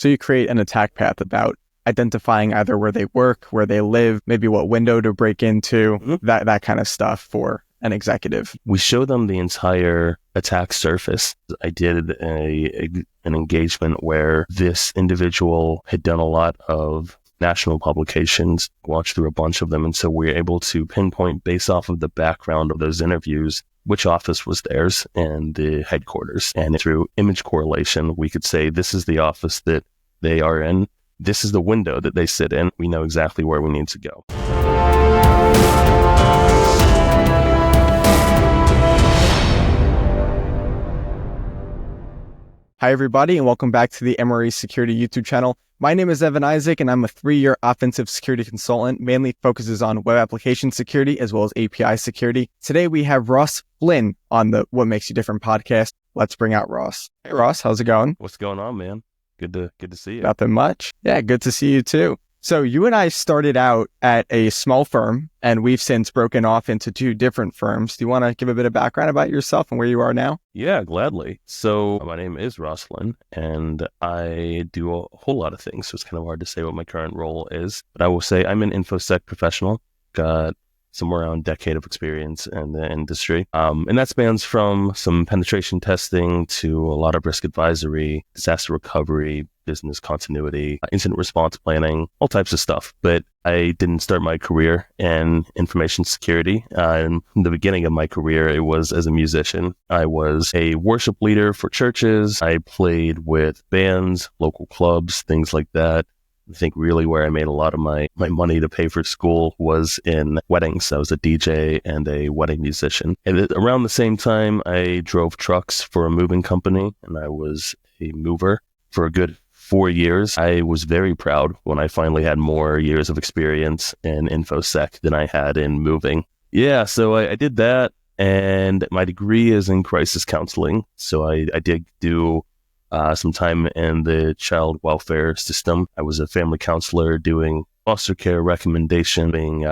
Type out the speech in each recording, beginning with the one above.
So you create an attack path about identifying either where they work, where they live, maybe what window to break into, that kind of stuff for an executive. We show them the entire attack surface. I did an engagement where this individual had done a lot of national publications, watched through a bunch of them. And so we're able to pinpoint based off of the background of those interviews, which office was theirs and the headquarters. And through image correlation, we could say, this is the office that they are in. This is the window that they sit in. We know exactly where we need to go. Hi, everybody, and welcome back to the MRE Security YouTube channel. My name is Evan Isaac, and I'm a 3-year offensive security consultant, mainly focuses on web application security as well as API security. Today, we have Ross Flynn on the What Makes You Different podcast. Let's bring out Ross. Hey, Ross, how's it going? What's going on, man? Good to see you. Nothing much. Yeah, good to see you too. So you and I started out at a small firm, and we've since broken off into 2 different firms. Do you want to give a bit of background about yourself and where you are now? Yeah, gladly. So my name is Ross Flynn, and I do a whole lot of things, so it's kind of hard to say what my current role is. But I will say I'm an InfoSec professional, got somewhere around a decade of experience in the industry. And that spans from some penetration testing to a lot of risk advisory, disaster recovery, business continuity, incident response planning, all types of stuff. But I didn't start my career in information security. In the beginning of my career, it was as a musician. I was a worship leader for churches. I played with bands, local clubs, things like that. I think really where I made a lot of my money to pay for school was in weddings. I was a DJ and a wedding musician. And around the same time, I drove trucks for a moving company, and I was a mover for a good 4 years. I was very proud when I finally had more years of experience in InfoSec than I had in moving. Yeah, so I did that, and my degree is in crisis counseling. So I did do some time in the child welfare system. I was a family counselor doing foster care recommendation, being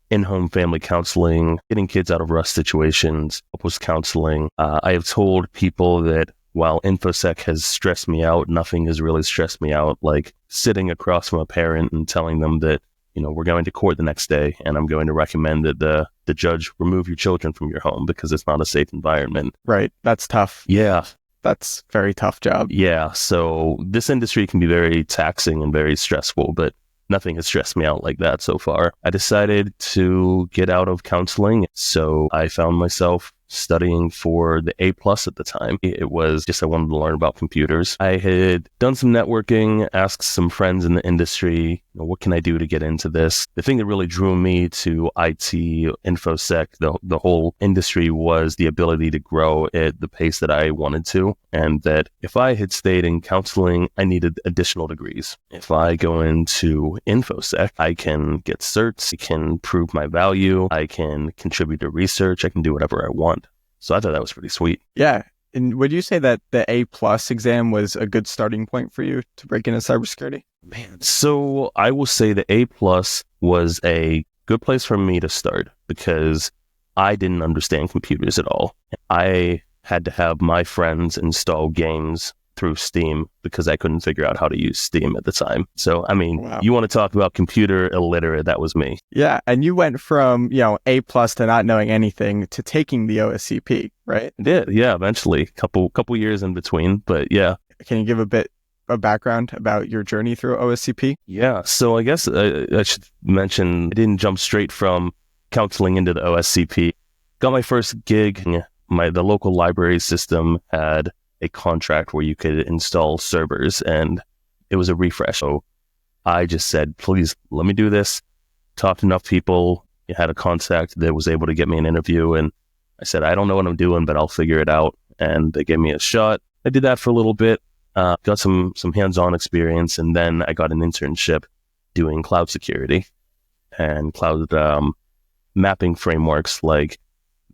in-home family counseling, getting kids out of rough situations, post counseling. I have told people that while InfoSec has stressed me out, nothing has really stressed me out like sitting across from a parent and telling them that, we're going to court the next day and I'm going to recommend that the judge remove your children from your home because it's not a safe environment. Right. That's tough. Yeah. That's a very tough job. Yeah. So this industry can be very taxing and very stressful, but nothing has stressed me out like that so far. I decided to get out of counseling. So I found myself studying for the A+ at the time. It was just I wanted to learn about computers. I had done some networking, asked some friends in the industry, what can I do to get into this? The thing that really drew me to IT, InfoSec, the whole industry was the ability to grow at the pace that I wanted to, and that if I had stayed in counseling, I needed additional degrees. If I go into InfoSec, I can get certs, I can prove my value, I can contribute to research, I can do whatever I want. So I thought that was pretty sweet. Yeah. And would you say that the A+ exam was a good starting point for you to break into cybersecurity? Man, so I will say the A+ was a good place for me to start because I didn't understand computers at all. I had to have my friends install games through Steam because I couldn't figure out how to use Steam at the time. So, wow. You want to talk about computer illiterate, that was me. Yeah, and you went from, A+ to not knowing anything to taking the OSCP, right? I did, yeah, eventually. Couple years in between, but yeah. Can you give a bit of background about your journey through OSCP? Yeah, so I guess I should mention I didn't jump straight from counseling into the OSCP. Got my first gig. The local library system had a contract where you could install servers, and it was a refresh. So I just said, please let me do this. Talked to enough people, had a contact that was able to get me an interview, and I said, I don't know what I'm doing, but I'll figure it out. And they gave me a shot. I did that for a little bit, got some hands-on experience, and then I got an internship doing cloud security and cloud mapping frameworks like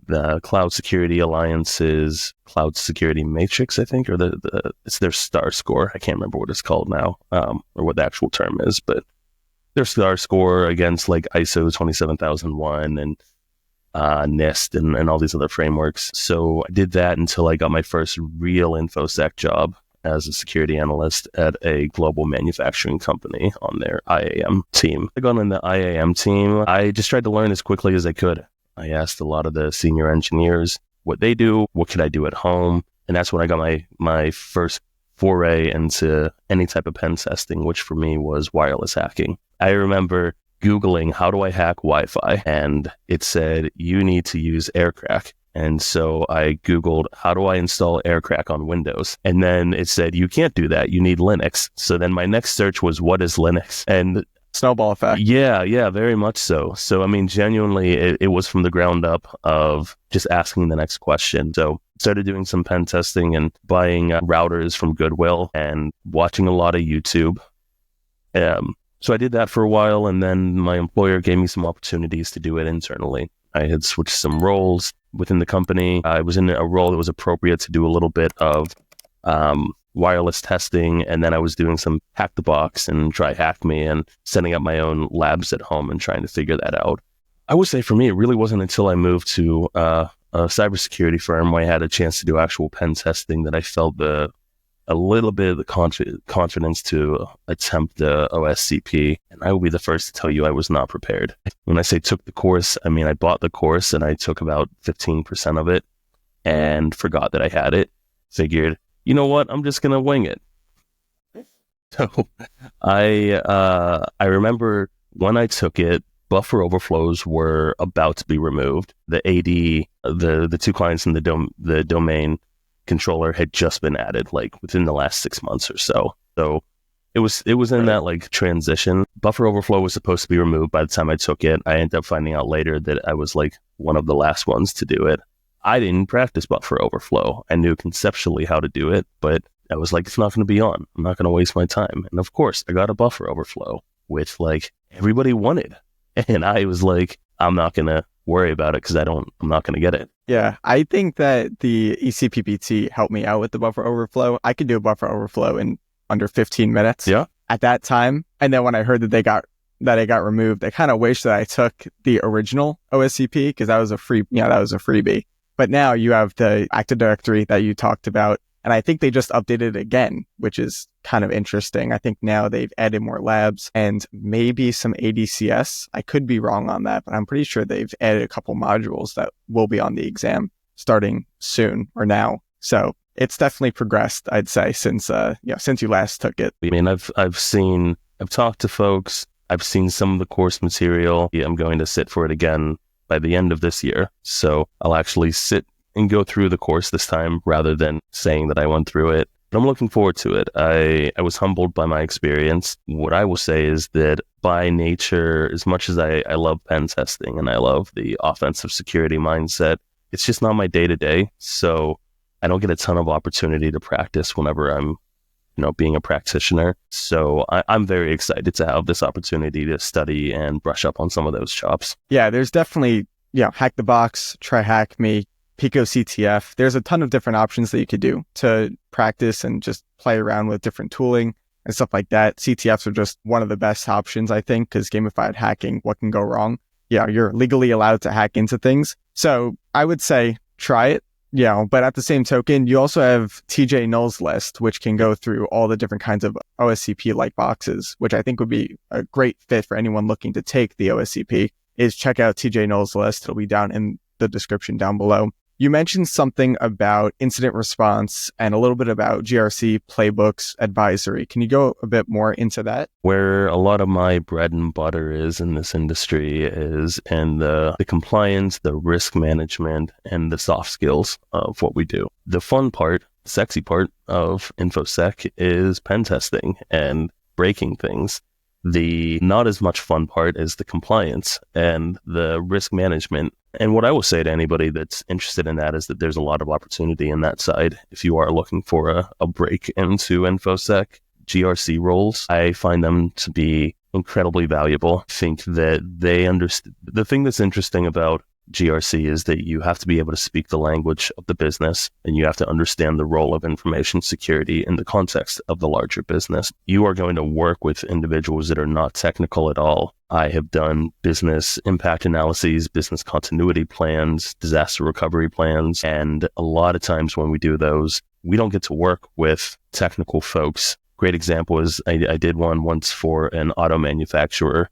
the Cloud Security Alliance's Cloud Security Matrix, I think, or it's their STAR score. I can't remember what it's called now, or what the actual term is, but their STAR score against like ISO 27001 and NIST and all these other frameworks. So I did that until I got my first real InfoSec job as a security analyst at a global manufacturing company on their IAM team. I got on the IAM team. I just tried to learn as quickly as I could. I asked a lot of the senior engineers what they do, what could I do at home, and that's when I got my first foray into any type of pen testing, which for me was wireless hacking. I remember Googling, how do I hack Wi-Fi? And it said, you need to use AirCrack. And so I Googled, how do I install AirCrack on Windows? And then it said, you can't do that. You need Linux. So then my next search was, what is Linux? And Snowball effect. Yeah, very much so. So, I mean, genuinely, it was from the ground up of just asking the next question. So started doing some pen testing and buying routers from Goodwill and watching a lot of YouTube. So I did that for a while, and then my employer gave me some opportunities to do it internally. I had switched some roles within the company. I was in a role that was appropriate to do a little bit of wireless testing, and then I was doing some hack the box and try hack me and setting up my own labs at home and trying to figure that out. I would say for me, it really wasn't until I moved to a cybersecurity firm where I had a chance to do actual pen testing that I felt a little bit of the confidence to attempt the OSCP. And I will be the first to tell you I was not prepared. When I say took the course, I mean I bought the course and I took about 15% of it and forgot that I had it. Figured, you know what, I'm just going to wing it. So I remember when I took it, buffer overflows were about to be removed. The AD, the two clients in the domain controller had just been added like within the last 6 months or so. So it was in that like transition. Buffer overflow was supposed to be removed by the time I took it. I ended up finding out later that I was like one of the last ones to do it. I didn't practice buffer overflow. I knew conceptually how to do it, but I was like, it's not going to be on. I'm not going to waste my time. And of course, I got a buffer overflow, which like everybody wanted. And I was like, I'm not going to worry about it because I'm not going to get it. Yeah, I think that the ECPPT helped me out with the buffer overflow. I could do a buffer overflow in under 15 minutes. Yeah. At that time. And then when I heard that it got removed, I kind of wished that I took the original OSCP because that was a freebie. But now you have the Active Directory that you talked about. And I think they just updated it again, which is kind of interesting. I think now they've added more labs and maybe some ADCS. I could be wrong on that, but I'm pretty sure they've added a couple modules that will be on the exam starting soon or now. So it's definitely progressed, I'd say, since you last took it. I mean, I've talked to folks. I've seen some of the course material. I'm going to sit for it again by the end of this year. So I'll actually sit and go through the course this time rather than saying that I went through it. But I'm looking forward to it. I was humbled by my experience. What I will say is that by nature, as much as I love pen testing and I love the offensive security mindset, it's just not my day-to-day. So I don't get a ton of opportunity to practice whenever I'm being a practitioner. So I'm very excited to have this opportunity to study and brush up on some of those chops. Yeah, there's definitely, hack the box, try hack me, Pico CTF. There's a ton of different options that you could do to practice and just play around with different tooling and stuff like that. CTFs are just one of the best options, I think, because gamified hacking, what can go wrong? Yeah, you're legally allowed to hack into things. So I would say try it. But at the same token, you also have TJ Null's list, which can go through all the different kinds of OSCP-like boxes, which I think would be a great fit for anyone looking to take the OSCP, is check out TJ Null's list. It'll be down in the description down below. You mentioned something about incident response and a little bit about GRC, Playbooks, advisory. Can you go a bit more into that? Where a lot of my bread and butter is in this industry is in the compliance, the risk management, and the soft skills of what we do. The fun part, sexy part of InfoSec is pen testing and breaking things. The not as much fun part is the compliance and the risk management. And what I will say to anybody that's interested in that is that there's a lot of opportunity in that side. If you are looking for a break into InfoSec, GRC roles, I find them to be incredibly valuable. I think that they understand. The thing that's interesting about GRC is that you have to be able to speak the language of the business and you have to understand the role of information security in the context of the larger business. You are going to work with individuals that are not technical at all. I have done business impact analyses, business continuity plans, disaster recovery plans, and a lot of times when we do those, we don't get to work with technical folks. Great example is I did one once for an auto manufacturer.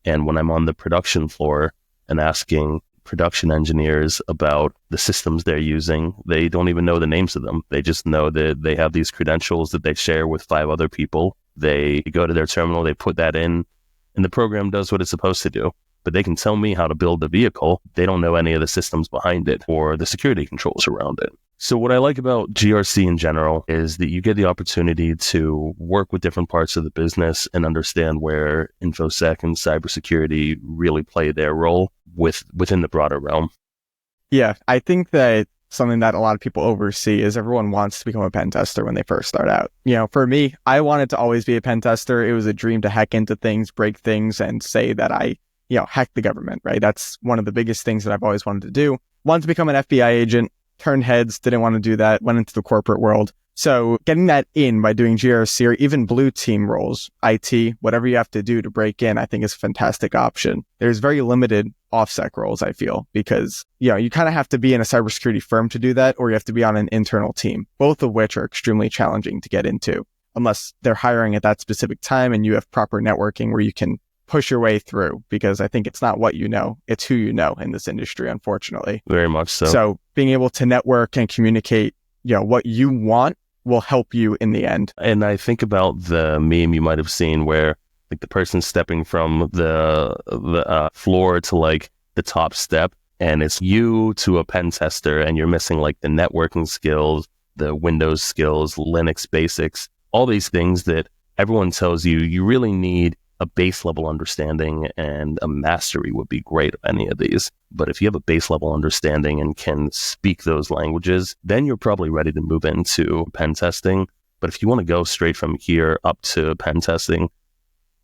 And when I'm on the production floor and asking production engineers about the systems they're using, they don't even know the names of them. They just know that they have these credentials that they share with 5 other people. They go to their terminal, they put that in, and the program does what it's supposed to do. But they can tell me how to build the vehicle. They don't know any of the systems behind it or the security controls around it. So what I like about GRC in general is that you get the opportunity to work with different parts of the business and understand where InfoSec and cybersecurity really play their role within the broader realm. Yeah, I think that something that a lot of people oversee is everyone wants to become a pen tester when they first start out. For me, I wanted to always be a pen tester. It was a dream to hack into things, break things, and say that I hack the government, right? That's one of the biggest things that I've always wanted to do. Wanted to become an FBI agent, turned heads, didn't want to do that, went into the corporate world. So getting that in by doing GRC or even blue team roles, IT, whatever you have to do to break in, I think is a fantastic option. There's very limited OffSec roles, I feel, because, you kind of have to be in a cybersecurity firm to do that, or you have to be on an internal team, both of which are extremely challenging to get into, unless they're hiring at that specific time and you have proper networking where you can push your way through, because I think it's not what you know, it's who you know in this industry, unfortunately. Very much so. So being able to network and communicate, what you want will help you in the end. And I think about the meme you might have seen where like the person stepping from the floor to like the top step, and it's you to a pen tester, and you're missing like the networking skills, the Windows skills, Linux basics, all these things that everyone tells you you really need a base level understanding, and a mastery would be great of any of these. But if you have a base level understanding and can speak those languages, then you're probably ready to move into pen testing. But if you want to go straight from here up to pen testing,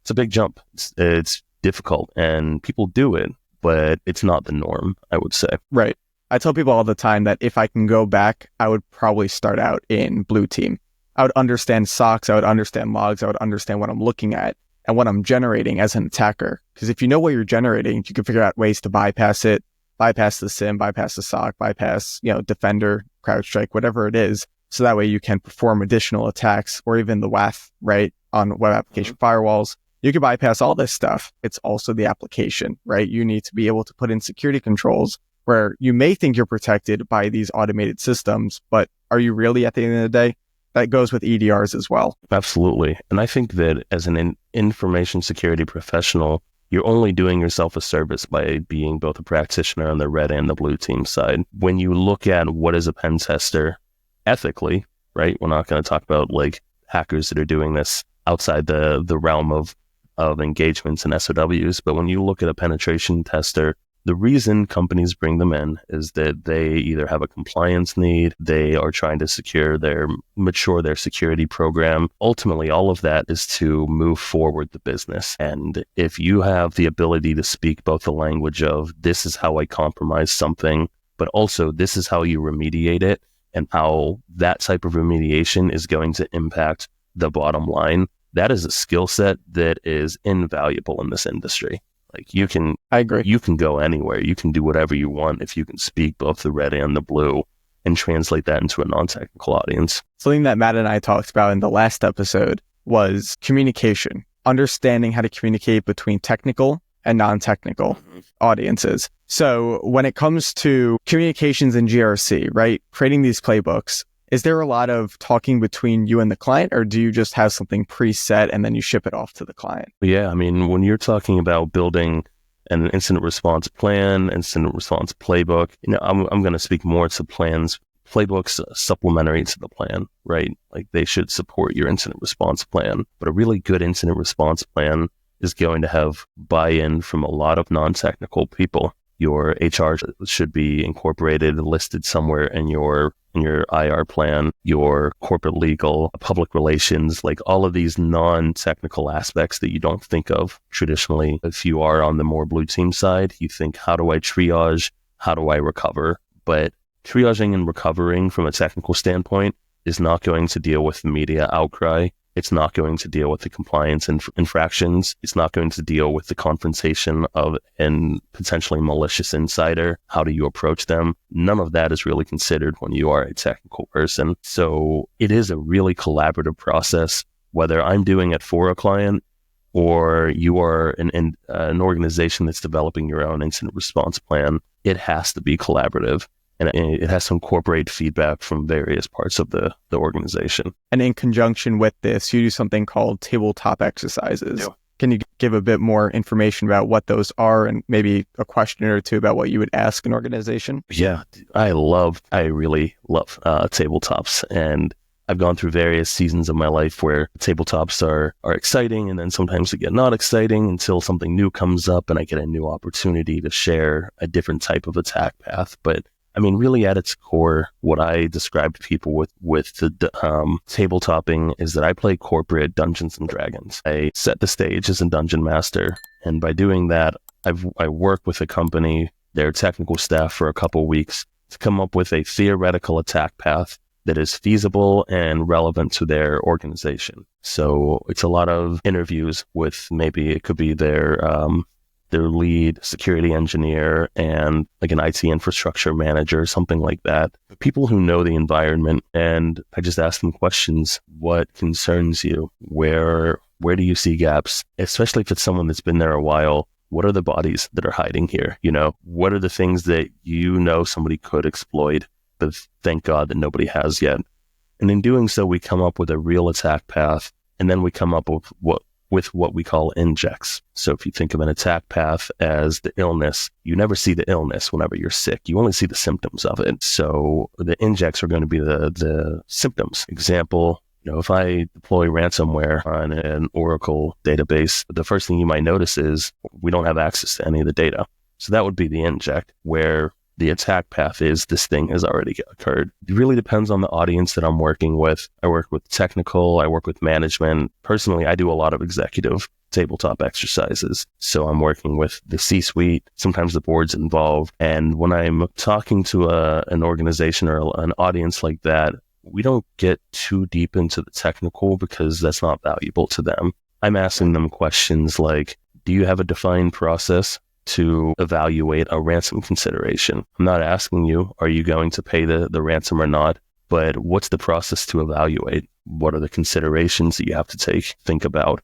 it's a big jump. It's difficult and people do it, but it's not the norm, I would say. Right. I tell people all the time that if I can go back, I would probably start out in blue team. I would understand SOCs, I would understand logs, I would understand what I'm looking at and what I'm generating as an attacker. Because if you know what you're generating, you can figure out ways to bypass it, bypass the SIM, bypass the SOC, bypass, Defender, CrowdStrike, whatever it is. So that way you can perform additional attacks, or even the WAF, right, on web application firewalls. You can bypass all this stuff. It's also the application, right? You need to be able to put in security controls where you may think you're protected by these automated systems, but are you really at the end of the day? That goes with EDRs as well. Absolutely. And I think that as an information security professional, you're only doing yourself a service by being both a practitioner on the red and the blue team side. When you look at what is a pen tester ethically, right? We're not going to talk about like hackers that are doing this outside the realm of engagements and SOWs. But when you look at a penetration tester, the reason companies bring them in is that they either have a compliance need, they are trying to mature their security program. Ultimately, all of that is to move forward the business. And if you have the ability to speak both the language of this is how I compromise something, but also this is how you remediate it, and how that type of remediation is going to impact the bottom line, that is a skill set that is invaluable in this industry. Like I agree. You can go anywhere. You can do whatever you want if you can speak both the red and the blue and translate that into a non-technical audience. Something that Matt and I talked about in the last episode was communication, understanding how to communicate between technical and non-technical audiences. So when it comes to communications in GRC, right, creating these playbooks, is there a lot of talking between you and the client, or do you just have something preset and then you ship it off to the client? Yeah, I mean, when you're talking about building an incident response plan, incident response playbook, I'm going to speak more to plans. Playbooks supplementary to the plan, right? Like they should support your incident response plan. But a really good incident response plan is going to have buy-in from a lot of non-technical people. Your HR should be incorporated, listed somewhere in your IR plan, your corporate legal, public relations, like all of these non-technical aspects that you don't think of traditionally. If you are on the more blue team side, you think, how do I triage? How do I recover? But triaging and recovering from a technical standpoint is not going to deal with the media outcry It's not going to deal with the compliance infractions. It's not going to deal with the confrontation of an potentially malicious insider. How do you approach them? None of that is really considered when you are a technical person. So it is a really collaborative process, whether I'm doing it for a client or you are an organization that's developing your own incident response plan. It has to be collaborative. And it has to incorporate feedback from various parts of the organization. And in conjunction with this, you do something called tabletop exercises. Yeah. Can you give a bit more information about what those are and maybe a question or two about what you would ask an organization? Yeah, I really love tabletops. And I've gone through various seasons of my life where tabletops are exciting, and then sometimes they get not exciting until something new comes up and I get a new opportunity to share a different type of attack path. But I mean, really at its core, what I describe to people with the tabletopping is that I play corporate Dungeons and Dragons. I set the stage as a dungeon master. And by doing that, I work with a company, their technical staff for a couple of weeks to come up with a theoretical attack path that is feasible and relevant to their organization. So it's a lot of interviews with maybe it could be their lead security engineer and like an IT infrastructure manager, something like that. People who know the environment, and I just ask them questions. What concerns you? Where do you see gaps? Especially if it's someone that's been there a while. What are the bodies that are hiding here? What are the things that somebody could exploit, but thank God that nobody has yet? And in doing so, we come up with a real attack path, and then we come up with what we call injects. So if you think of an attack path as the illness, you never see the illness whenever you're sick. You only see the symptoms of it. So the injects are going to be the symptoms. Example, if I deploy ransomware on an Oracle database, the first thing you might notice is we don't have access to any of the data. So that would be the inject, where the attack path is this thing has already occurred. It really depends on the audience that I'm working with. I work with technical, I work with management. Personally, I do a lot of executive tabletop exercises. So I'm working with the C-suite, sometimes the board's involved. And when I'm talking to an organization or an audience like that, we don't get too deep into the technical because that's not valuable to them. I'm asking them questions like, do you have a defined process to evaluate a ransom consideration? I'm not asking you, are you going to pay the ransom or not? But what's the process to evaluate? What are the considerations that you have to think about?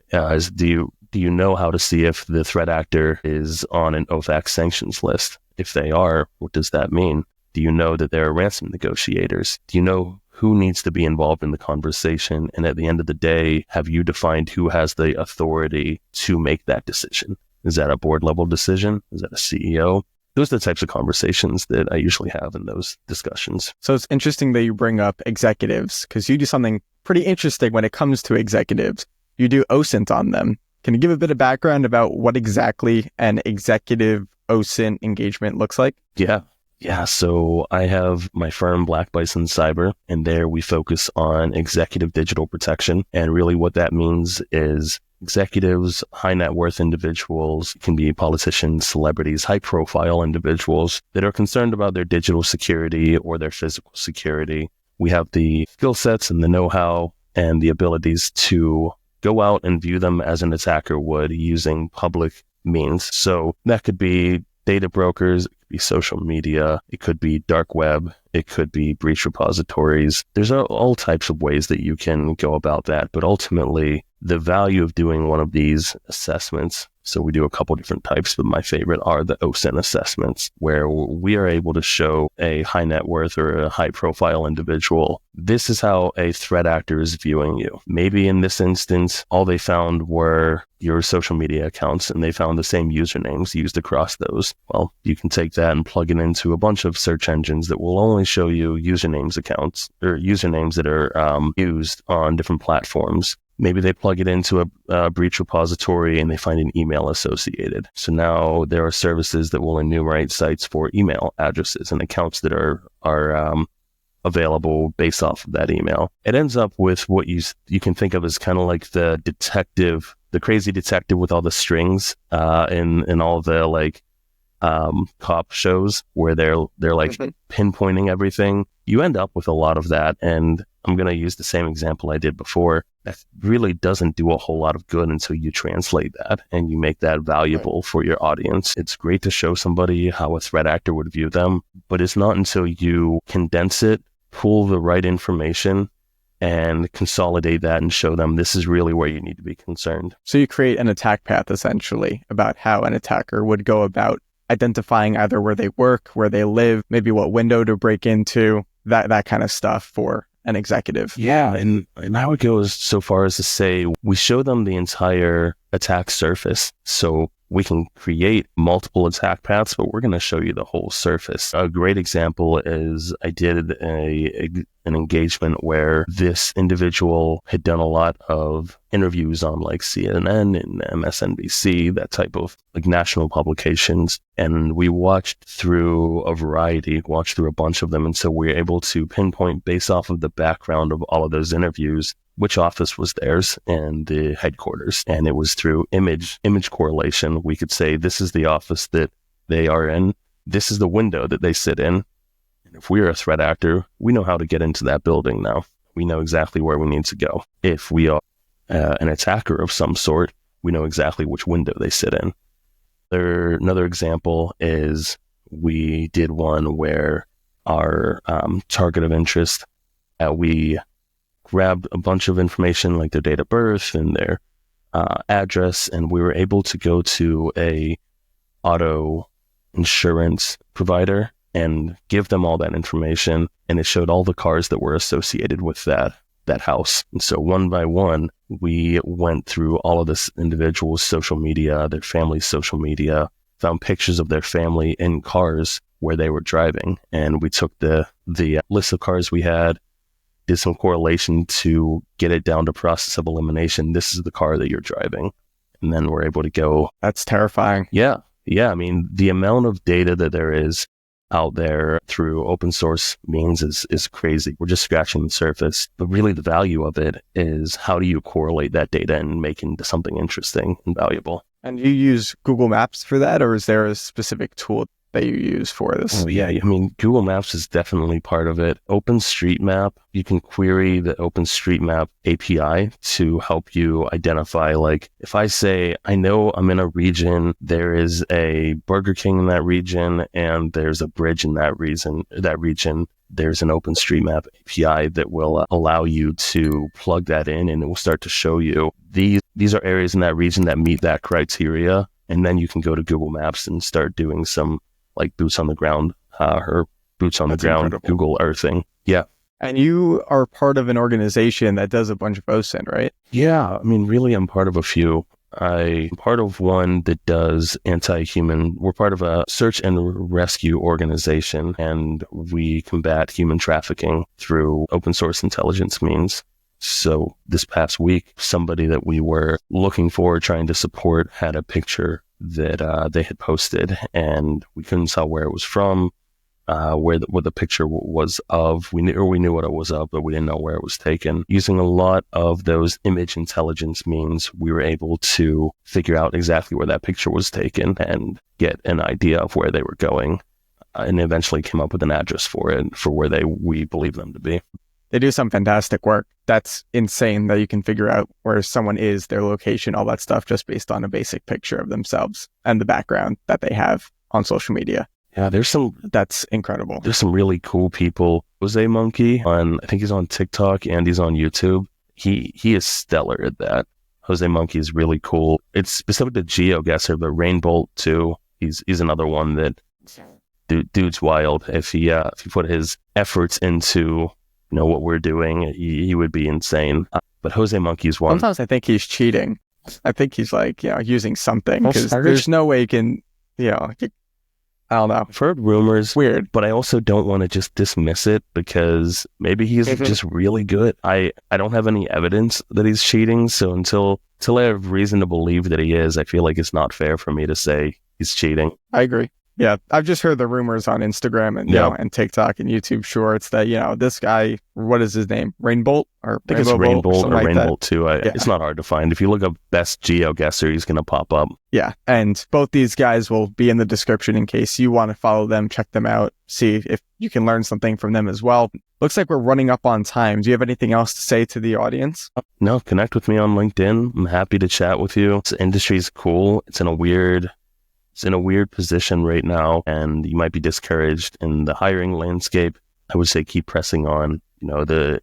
Do you know how to see if the threat actor is on an OFAC sanctions list? If they are, what does that mean? Do you know that there are ransom negotiators? Do you know who needs to be involved in the conversation? And at the end of the day, have you defined who has the authority to make that decision? Is that a board level decision? Is that a CEO? Those are the types of conversations that I usually have in those discussions. So it's interesting that you bring up executives, because you do something pretty interesting when it comes to executives. You do OSINT on them. Can you give a bit of background about what exactly an executive OSINT engagement looks like? Yeah, so I have my firm, Black Bison Cyber, and there we focus on executive digital protection. And really what that means is executives, high net worth individuals, can be politicians, celebrities, high profile individuals that are concerned about their digital security or their physical security. We have the skill sets and the know-how and the abilities to go out and view them as an attacker would using public means. So that could be data brokers, it could be social media, it could be dark web, it could be breach repositories. There's all types of ways that you can go about that. But ultimately, the value of doing one of these assessments, so we do a couple different types, but my favorite are the OSINT assessments, where we are able to show a high net worth or a high profile individual, this is how a threat actor is viewing you. Maybe in this instance, all they found were your social media accounts and they found the same usernames used across those. Well, you can take that and plug it into a bunch of search engines that will only show you usernames accounts or usernames that are used on different platforms. Maybe they plug it into a breach repository and they find an email associated. So now there are services that will enumerate sites for email addresses and accounts that are available based off of that email. It ends up with what you can think of as kind of like the detective, the crazy detective with all the strings in all the cop shows where they're like pinpointing everything. You end up with a lot of that, and I'm going to use the same example I did before. That really doesn't do a whole lot of good until you translate that and you make that valuable for your audience. It's great to show somebody how a threat actor would view them, but it's not until you condense it, pull the right information, and consolidate that and show them this is really where you need to be concerned. So you create an attack path, essentially, about how an attacker would go about identifying either where they work, where they live, maybe what window to break into, that kind of stuff for an executive. Yeah, and I would go so far as to say we show them the entire attack surface. So we can create multiple attack paths, but we're going to show you the whole surface. A great example is I did an engagement where this individual had done a lot of interviews on like CNN and MSNBC, that type of like national publications. And we watched through a bunch of them. And so we were able to pinpoint based off of the background of all of those interviews, which office was theirs and the headquarters. And it was through image correlation. We could say, this is the office that they are in. This is the window that they sit in. And if we're a threat actor, we know how to get into that building now. We know exactly where we need to go. If we are an attacker of some sort, we know exactly which window they sit in. Another example is we did one where our target of interest, we grabbed a bunch of information like their date of birth and their address, and we were able to go to a auto insurance provider and give them all that information, and it showed all the cars that were associated with that house. And so one by one, we went through all of this individual's social media, their family's social media, found pictures of their family in cars where they were driving, and we took the list of cars we had, did some correlation to get it down to process of elimination. This is the car that you're driving. And then we're able to go. That's terrifying. Yeah. I mean, the amount of data that there is out there through open source means is crazy. We're just scratching the surface. But really the value of it is how do you correlate that data and make it into something interesting and valuable? And you use Google Maps for that, or is there a specific tool that you use for this? Oh, yeah. I mean, Google Maps is definitely part of it. OpenStreetMap, you can query the OpenStreetMap API to help you identify, like, if I say, I know I'm in a region, there is a Burger King in that region, and there's a bridge in that region, there's an OpenStreetMap API that will allow you to plug that in, and it will start to show you these are areas in that region that meet that criteria. And then you can go to Google Maps and start doing some like boots on the ground Incredible. Google Earthing. Yeah. And you are part of an organization that does a bunch of OSINT, right? Yeah. I mean, really, I'm part of a few. I'm part of one that does we're part of a search and rescue organization, and we combat human trafficking through open source intelligence means. So this past week, somebody that we were looking for, trying to support, had a picture that they had posted, and we couldn't tell where it was from, what the picture was of. We knew what it was of, but we didn't know where it was taken. Using a lot of those image intelligence means, we were able to figure out exactly where that picture was taken and get an idea of where they were going, and eventually came up with an address for it, for where we believe them to be. They do some fantastic work. That's insane that you can figure out where someone is, their location, all that stuff, just based on a basic picture of themselves and the background that they have on social media. Yeah, that's incredible. There's some really cool people. Jose Monkey, I think he's on TikTok and he's on YouTube. He is stellar at that. Jose Monkey is really cool. It's specific to GeoGuessr, but Rainbolt too. He's another one that dude's wild. If he put his efforts into what we're doing, he would be insane. But Jose Monkey's one. Sometimes I think he's cheating. I think he's like, using something, because there's no way you can, I don't know. I've heard rumors. Weird. But I also don't want to just dismiss it, because maybe he's just really good. I don't have any evidence that he's cheating. So until I have reason to believe that he is, I feel like it's not fair for me to say he's cheating. I agree. Yeah, I've just heard the rumors on Instagram and you know, and TikTok and YouTube Shorts that, you know, this guy, what is his name? Rainbolt or I think it's Rainbolt Rainbolt or Rainbolt too. Yeah. It's not hard to find. If you look up best geoguesser, he's going to pop up. Yeah, and both these guys will be in the description in case you want to follow them, check them out, see if you can learn something from them as well. Looks like we're running up on time. Do you have anything else to say to the audience? No, connect with me on LinkedIn. I'm happy to chat with you. This industry's cool. It's in a weird position right now, and you might be discouraged in the hiring landscape. I would say keep pressing on. You know,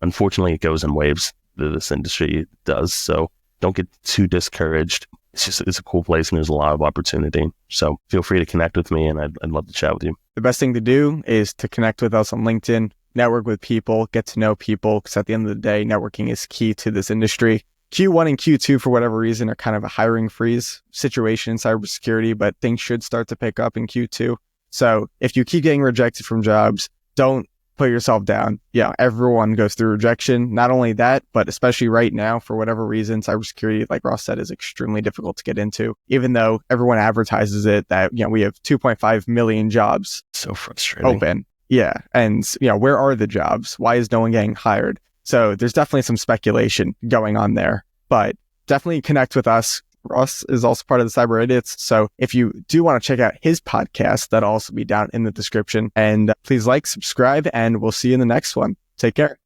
unfortunately it goes in waves. This industry does. So don't get too discouraged. It's a cool place and there's a lot of opportunity. So feel free to connect with me and I'd love to chat with you. The best thing to do is to connect with us on LinkedIn, network with people, get to know people, because at the end of the day, networking is key to this industry. Q1 and Q2, for whatever reason, are kind of a hiring freeze situation in cybersecurity, but things should start to pick up in Q2. So if you keep getting rejected from jobs, don't put yourself down. Yeah, everyone goes through rejection. Not only that, but especially right now, for whatever reason, cybersecurity, like Ross said, is extremely difficult to get into, even though everyone advertises it that, you know, we have 2.5 million jobs so frustrating open. Yeah. And, you know, where are the jobs? Why is no one getting hired? So there's definitely some speculation going on there, but definitely connect with us. Ross is also part of the Cyber Idiots. So if you do want to check out his podcast, that'll also be down in the description. And please like, subscribe, and we'll see you in the next one. Take care.